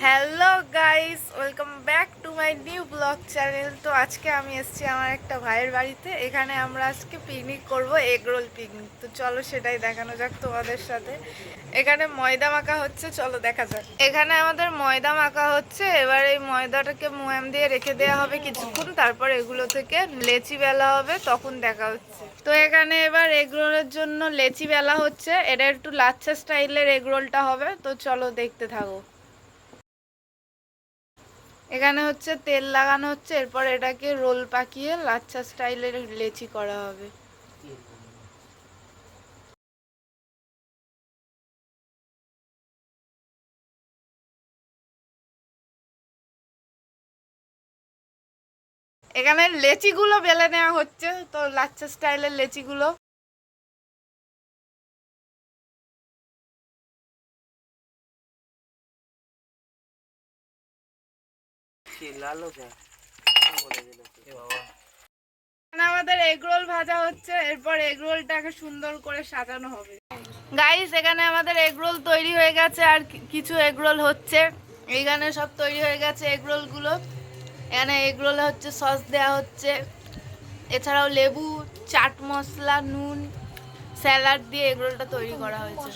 Hello guys, welcome back to my new blog channel. তো আজকে আমি এসেছি আমার একটা ভাইয়ের বাড়িতে। এখানে আমরা আজকে পিকনিক করব, এগ রোল পিকনিক। তো চলো সেটাই দেখানো যাক তোমাদের সাথে। এখানে ময়দা মাখা হচ্ছে, চলো দেখা যাক। এখানে আমাদের ময়দা মাখা হচ্ছে। এবার এই ময়দাটাকে ময়াম দিয়ে রেখে দেওয়া হবে কিছুক্ষণ, তারপর এগুলো থেকে লেচি বেলা হবে, তখন দেখা হচ্ছে। তো এখানে এবার এগ রোলের জন্য লেচি বেলা হচ্ছে। এটা একটু লাচ্ছা স্টাইলের এগ রোলটা হবে, তো চলো দেখতে থাকো। এখানে হচ্ছে তেল লাগানো হচ্ছে, এরপর এটাকে রোল পাকিয়ে লাচ্ছা স্টাইলের লেচি করা হবে। এখানে লেচিগুলো বেলে নেওয়া হচ্ছে, তো লাচ্ছা স্টাইলের লেচিগুলো। আমাদের এগ রোল ভাজা হচ্ছে, এরপর এগ রোলটাকে সুন্দর করে সাজানো হবে। গাইস, এখানে আমাদের এগ রোল তৈরি হয়ে গেছে, আর কিছু এগ রোল হচ্ছে। এইখানে সব তৈরি হয়ে গেছে এগ রোল গুলো। এখানে এগ রোলে হচ্ছে সস দেওয়া হচ্ছে, এছাড়াও লেবু, চাট মশলা, নুন, স্যালাড দিয়ে এগ রোলটা তৈরি করা হয়েছে।